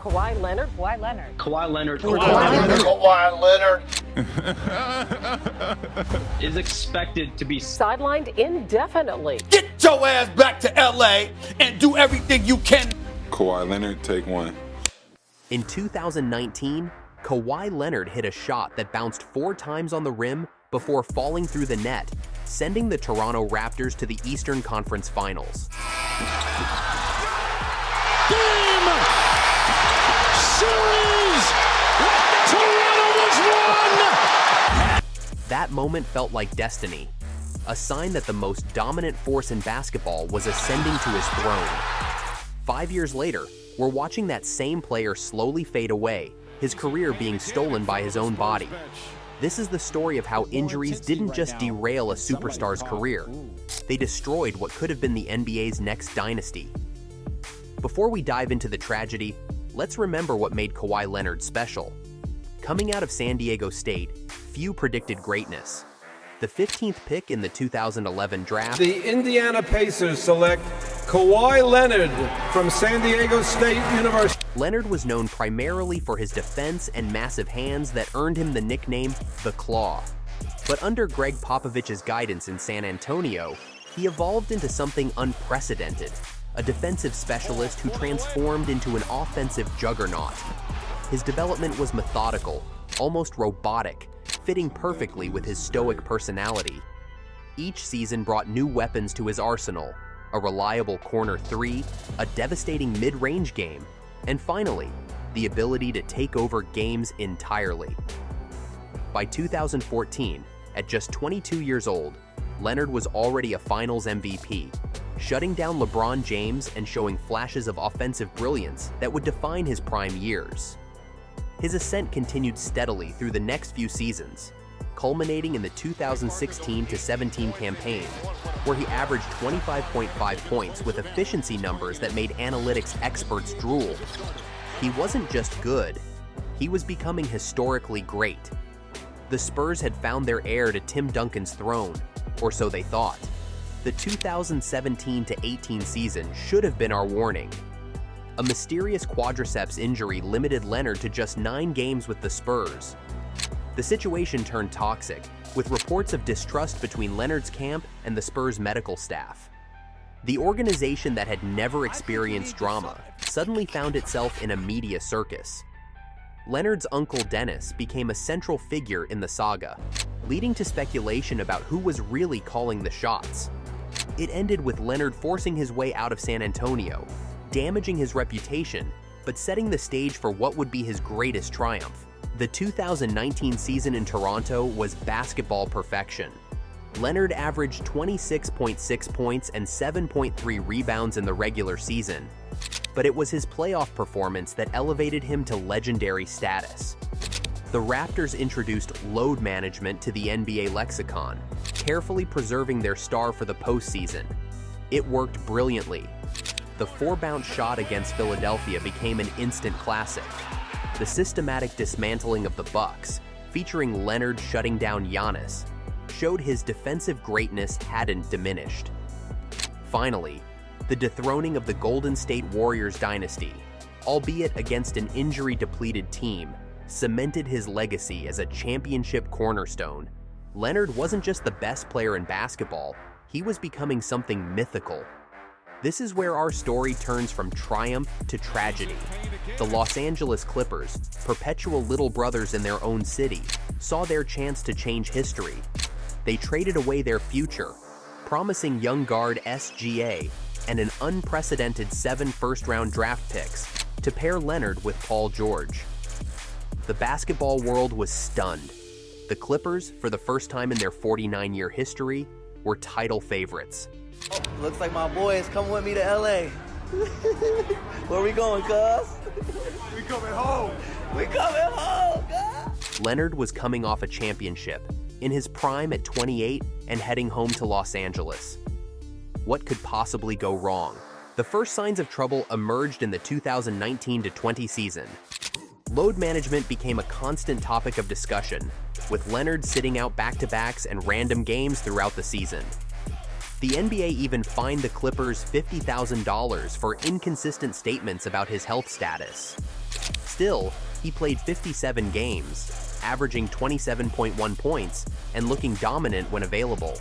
Kawhi Leonard. Kawhi Leonard. Kawhi Leonard. Kawhi Leonard is expected to be Sidelined indefinitely. Get your ass back to LA and do everything you can. Kawhi Leonard, take one. In 2019, Kawhi Leonard hit a shot that bounced 4 times on the rim before falling through the net, sending the Toronto Raptors to the Eastern Conference Finals. Game! Series! Toronto has won! That moment felt like destiny, a sign that the most dominant force in basketball was ascending to his throne. 5 years later, we're watching that same player slowly fade away, his career being stolen by his own body. This is the story of how injuries didn't just derail a superstar's career. They destroyed what could have been the NBA's next dynasty. Before we dive into the tragedy, let's remember what made Kawhi Leonard special. Coming out of San Diego State, few predicted greatness. The 15th pick in the 2011 draft, the Indiana Pacers select Kawhi Leonard from San Diego State University. Leonard was known primarily for his defense and massive hands that earned him the nickname The Claw. But under Greg Popovich's guidance in San Antonio, he evolved into something unprecedented, a defensive specialist who transformed into an offensive juggernaut. His development was methodical, almost robotic, fitting perfectly with his stoic personality. Each season brought new weapons to his arsenal, a reliable corner three, a devastating mid-range game, and finally, the ability to take over games entirely. By 2014, at just 22 years old, Leonard was already a Finals MVP, shutting down LeBron James and showing flashes of offensive brilliance that would define his prime years. His ascent continued steadily through the next few seasons, culminating in the 2016-17 campaign, where he averaged 25.5 points with efficiency numbers that made analytics experts drool. He wasn't just good, he was becoming historically great. The Spurs had found their heir to Tim Duncan's throne, or so they thought. The 2017-18 season should have been our warning. A mysterious quadriceps injury limited Leonard to just 9 games with the Spurs. The situation turned toxic, with reports of distrust between Leonard's camp and the Spurs' medical staff. The organization that had never experienced drama suddenly found itself in a media circus. Leonard's uncle Dennis became a central figure in the saga, leading to speculation about who was really calling the shots. It ended with Leonard forcing his way out of San Antonio, damaging his reputation, but setting the stage for what would be his greatest triumph. The 2019 season in Toronto was basketball perfection. Leonard averaged 26.6 points and 7.3 rebounds in the regular season, but it was his playoff performance that elevated him to legendary status. The Raptors introduced load management to the NBA lexicon, carefully preserving their star for the postseason. It worked brilliantly. The 4-bounce shot against Philadelphia became an instant classic. The systematic dismantling of the Bucks, featuring Leonard shutting down Giannis, showed his defensive greatness hadn't diminished. Finally, the dethroning of the Golden State Warriors dynasty, albeit against an injury-depleted team, cemented his legacy as a championship cornerstone. Leonard wasn't just the best player in basketball, he was becoming something mythical. This is where our story turns from triumph to tragedy. The Los Angeles Clippers, perpetual little brothers in their own city, saw their chance to change history. They traded away their future, promising young guard SGA and an unprecedented 7 first-round draft picks to pair Leonard with Paul George. The basketball world was stunned. The Clippers, for the first time in their 49-year history, were title favorites. Oh, looks like my boys come with me to LA. Where we going, cuz? We coming home. We coming home, cuz. Leonard was coming off a championship, in his prime at 28 and heading home to Los Angeles. What could possibly go wrong? The first signs of trouble emerged in the 2019-20 season. Load management became a constant topic of discussion, with Leonard sitting out back-to-backs and random games throughout the season. The NBA even fined the Clippers $50,000 for inconsistent statements about his health status. Still, he played 57 games, averaging 27.1 points and looking dominant when available.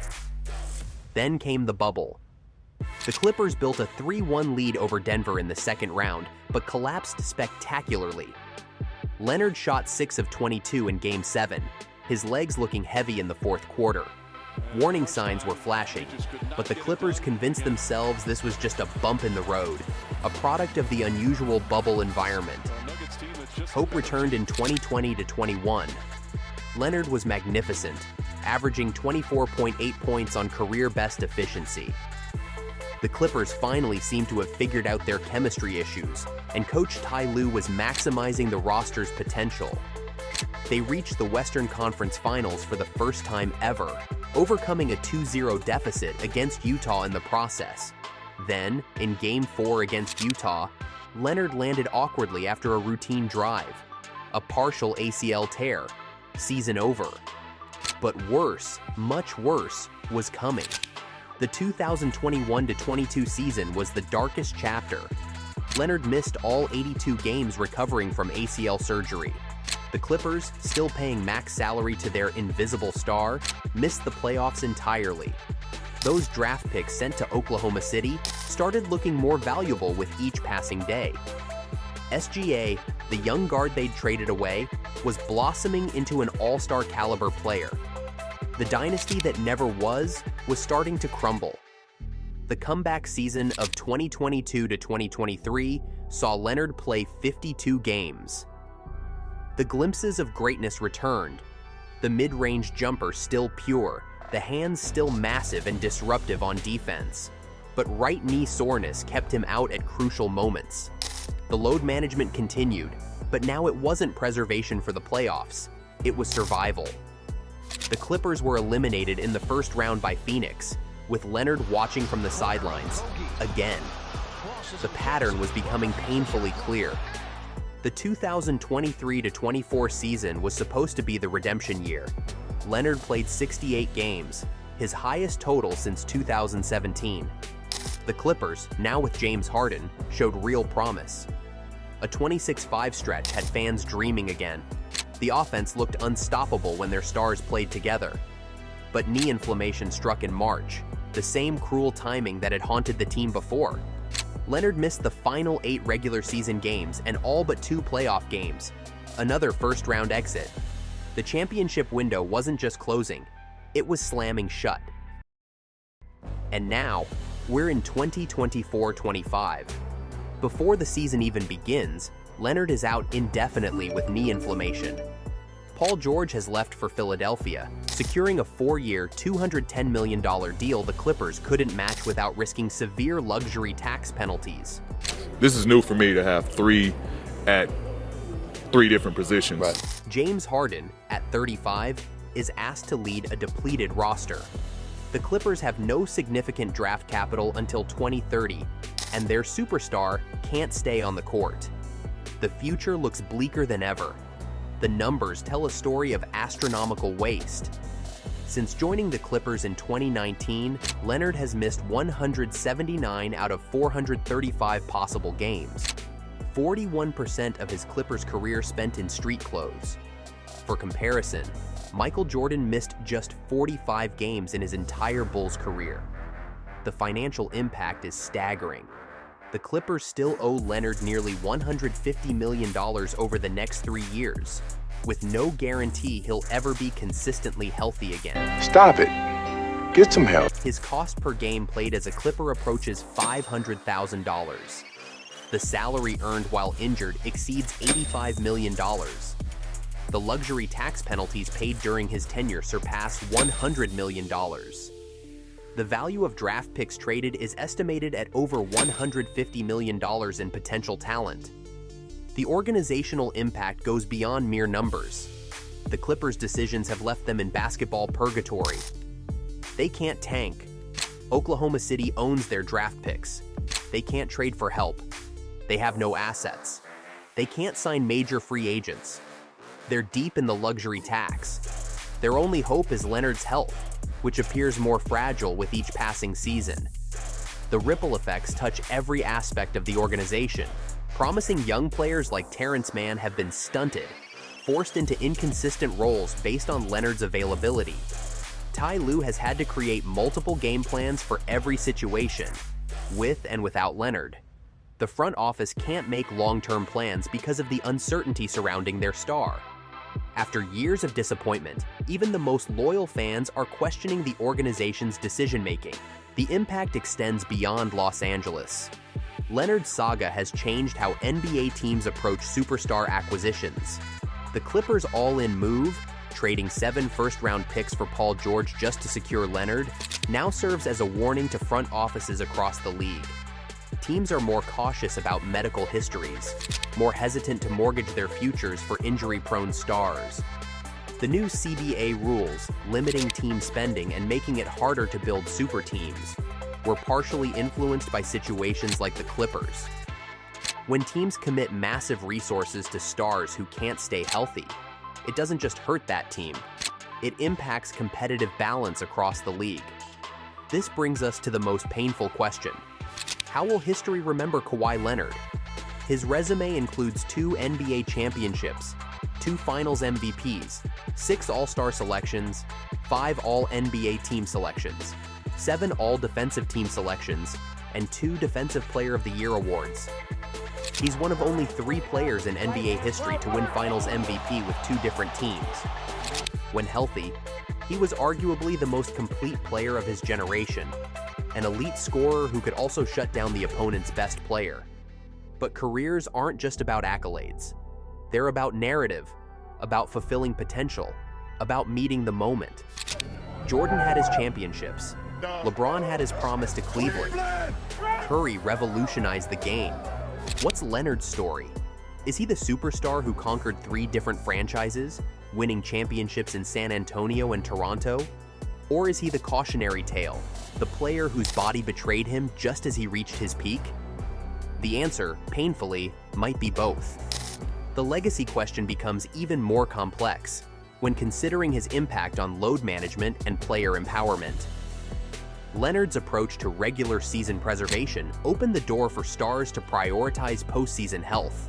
Then came the bubble. The Clippers built a 3-1 lead over Denver in the second round, but collapsed spectacularly. Leonard shot 6 of 22 in Game 7, his legs looking heavy in the fourth quarter. Warning signs were flashing, but the Clippers convinced themselves this was just a bump in the road, a product of the unusual bubble environment. Hope returned in 2020-21. Leonard was magnificent, averaging 24.8 points on career-best efficiency. The Clippers finally seemed to have figured out their chemistry issues, and coach Ty Lue was maximizing the roster's potential. They reached the Western Conference Finals for the first time ever, overcoming a 2-0 deficit against Utah in the process. Then, in Game 4 against Utah, Leonard landed awkwardly after a routine drive. A partial ACL tear. Season over. But worse, much worse, was coming. The 2021-22 season was the darkest chapter. Leonard missed all 82 games recovering from ACL surgery. The Clippers, still paying max salary to their invisible star, missed the playoffs entirely. Those draft picks sent to Oklahoma City started looking more valuable with each passing day. SGA, the young guard they'd traded away, was blossoming into an all-star caliber player. The dynasty that never was starting to crumble. The comeback season of 2022-2023 saw Leonard play 52 games. The glimpses of greatness returned. The mid-range jumper still pure, the hands still massive and disruptive on defense. But right knee soreness kept him out at crucial moments. The load management continued, but now it wasn't preservation for the playoffs, it was survival. The Clippers were eliminated in the first round by Phoenix, with Leonard watching from the sidelines, again. The pattern was becoming painfully clear. The 2023-24 season was supposed to be the redemption year. Leonard played 68 games, his highest total since 2017. The Clippers, now with James Harden, showed real promise. A 26-5 stretch had fans dreaming again. The offense looked unstoppable when their stars played together. But knee inflammation struck in March, the same cruel timing that had haunted the team before. Leonard missed the final 8 regular season games and all but 2 playoff games, another first-round exit. The championship window wasn't just closing, it was slamming shut. And now, we're in 2024-25. Before the season even begins, Leonard is out indefinitely with knee inflammation. Paul George has left for Philadelphia, securing a 4-year, $210 million deal the Clippers couldn't match without risking severe luxury tax penalties. This is new for me to have 3 at 3 different positions. Right. James Harden, at 35, is asked to lead a depleted roster. The Clippers have no significant draft capital until 2030, and their superstar can't stay on the court. The future looks bleaker than ever. The numbers tell a story of astronomical waste. Since joining the Clippers in 2019, Leonard has missed 179 out of 435 possible games. 41% of his Clippers career spent in street clothes. For comparison, Michael Jordan missed just 45 games in his entire Bulls career. The financial impact is staggering. The Clippers still owe Leonard nearly $150 million over the next 3 years, with no guarantee he'll ever be consistently healthy again. Stop it. Get some help. His cost per game played as a Clipper approaches $500,000. The salary earned while injured exceeds $85 million. The luxury tax penalties paid during his tenure surpass $100 million. The value of draft picks traded is estimated at over $150 million in potential talent. The organizational impact goes beyond mere numbers. The Clippers' decisions have left them in basketball purgatory. They can't tank. Oklahoma City owns their draft picks. They can't trade for help. They have no assets. They can't sign major free agents. They're deep in the luxury tax. Their only hope is Leonard's health, which appears more fragile with each passing season. The ripple effects touch every aspect of the organization. Promising young players like Terrence Mann have been stunted, forced into inconsistent roles based on Leonard's availability. Ty Lue has had to create multiple game plans for every situation, with and without Leonard. The front office can't make long-term plans because of the uncertainty surrounding their star. After years of disappointment, even the most loyal fans are questioning the organization's decision-making. The impact extends beyond Los Angeles. Leonard's saga has changed how NBA teams approach superstar acquisitions. The Clippers' all-in move, trading 7 first-round picks for Paul George just to secure Leonard, now serves as a warning to front offices across the league. Teams are more cautious about medical histories, more hesitant to mortgage their futures for injury-prone stars. The new CBA rules, limiting team spending and making it harder to build super teams, were partially influenced by situations like the Clippers. When teams commit massive resources to stars who can't stay healthy, it doesn't just hurt that team, it impacts competitive balance across the league. This brings us to the most painful question. How will history remember Kawhi Leonard? His resume includes 2 NBA championships, 2 Finals MVPs, 6 All-Star selections, 5 All-NBA team selections, 7 All-Defensive team selections, and 2 Defensive Player of the Year awards. He's one of only 3 players in NBA history to win Finals MVP with 2 different teams. When healthy, he was arguably the most complete player of his generation, an elite scorer who could also shut down the opponent's best player. But careers aren't just about accolades. They're about narrative, about fulfilling potential, about meeting the moment. Jordan had his championships. LeBron had his promise to Cleveland. Curry revolutionized the game. What's Leonard's story? Is he the superstar who conquered 3 different franchises, winning championships in San Antonio and Toronto? Or is he the cautionary tale, the player whose body betrayed him just as he reached his peak? The answer, painfully, might be both. The legacy question becomes even more complex when considering his impact on load management and player empowerment. Leonard's approach to regular season preservation opened the door for stars to prioritize postseason health,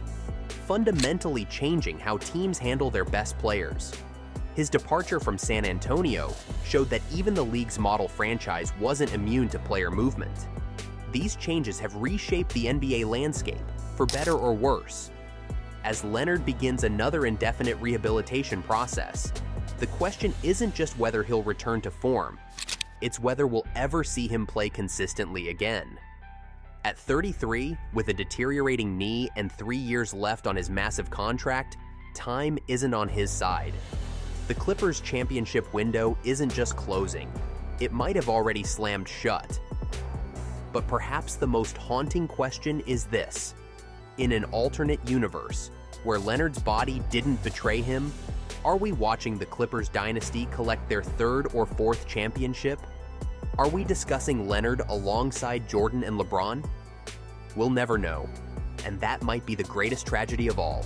fundamentally changing how teams handle their best players. His departure from San Antonio showed that even the league's model franchise wasn't immune to player movement. These changes have reshaped the NBA landscape, for better or worse. As Leonard begins another indefinite rehabilitation process, the question isn't just whether he'll return to form, it's whether we'll ever see him play consistently again. At 33, with a deteriorating knee and 3 years left on his massive contract, time isn't on his side. The Clippers' championship window isn't just closing, it might have already slammed shut. But perhaps the most haunting question is this. In an alternate universe, where Leonard's body didn't betray him, are we watching the Clippers dynasty collect their 3rd or 4th championship? Are we discussing Leonard alongside Jordan and LeBron? We'll never know, and that might be the greatest tragedy of all.